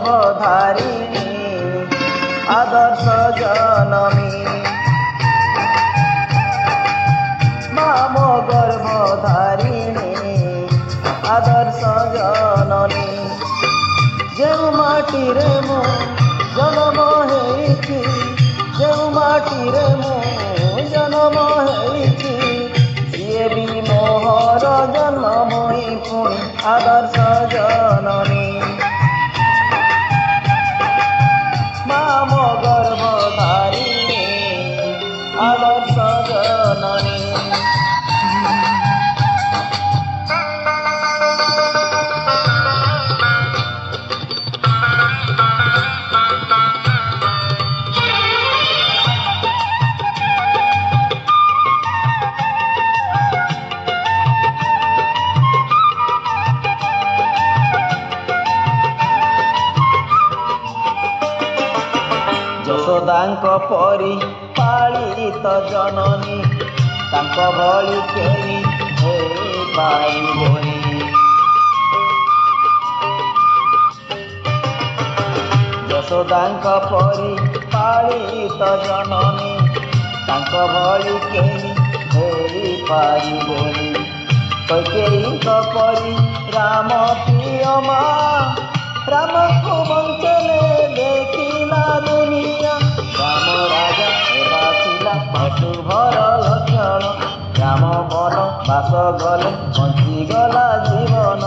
गर्भधारिणी आदर्श जननी मो गर्भधारिणी आदर्श जननी जो माटी रे मो जन्म हेछि जो माटी रे मो जन्म हेछि ये भी मोहर जन्म होई पुणी आदर्श जननी मो गर्भधारिणी आदर्श जननी यशोदांक परी पालित जननी तांक भली केही होई पाइबनी यशोदांक परी पालित जननी तांक भली केही होई पाइबनी कैकेयीक परी राम प्रिय माँ राम को बंचले देखिला दुनिया राम राजा एबा थिला पशु भर लक्षण राम वन बास गले बंची गला जीवन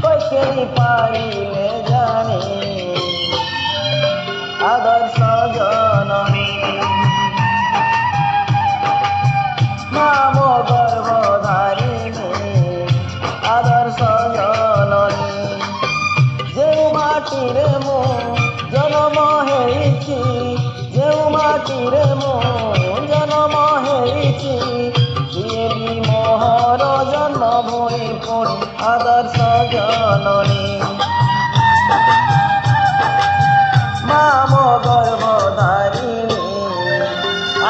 कैकेयी पाइले जानी आदर्श जननी मो गर्भधारिणी आदर्श जननी जो माटी रे मो जन्म हेछि जो माटी रे मो जन्म हेछि ये भी मोहर जन्म होई पुणी आदर्श जननी मो गर्भधारिणी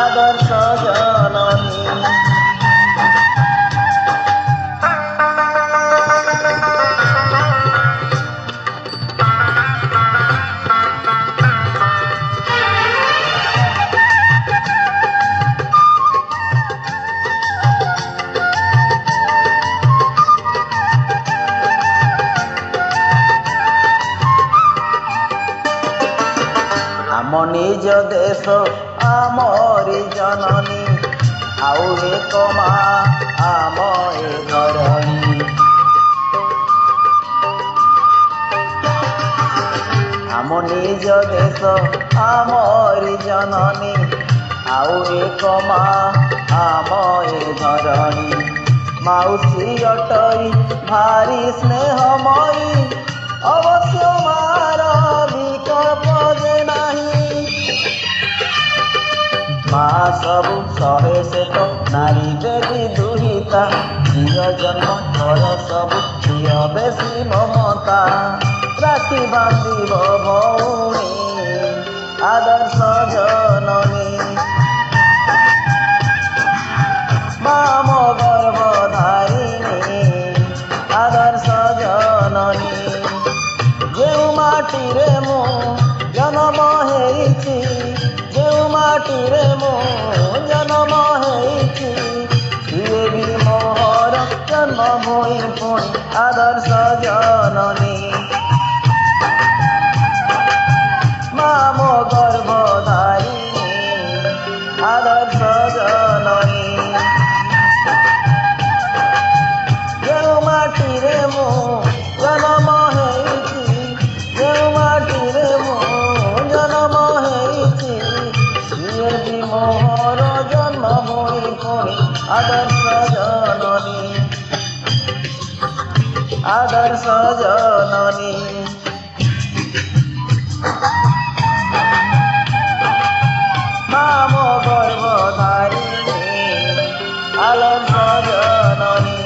आदर्श जननी आम निज देश आमरी जननी आउ एक माँ आम ए धरणी आम निज देश आमरी जननी आउ एक माँ आम ए धरणी माउसी अटई भारी स्नेहमयी अवश्य मार विकल्प जे नाही माँ सबु सहे से तो नारी देवी दुहिता झील जन्म घर सबु झील बेसी ममता राखी बांधिब भौणी आदर्श जननी मो गर्भधारिणी आदर्श जननी जो माटी रे मो जन्म हेछि जो माटी रे मो जन्म हेछि ये भी मोहर जन्म होई पुणी आदर्श जननी मो गर्भधारिणी आदर्श जननी जो माटी रे मो जन्म हेछि जो माटी रे मो जन्म हेछि ये भी मोहर जन्म होई पुणी आदर्श जननी आदर्श जननी मो गर्भधारिणी आदर्श जननी।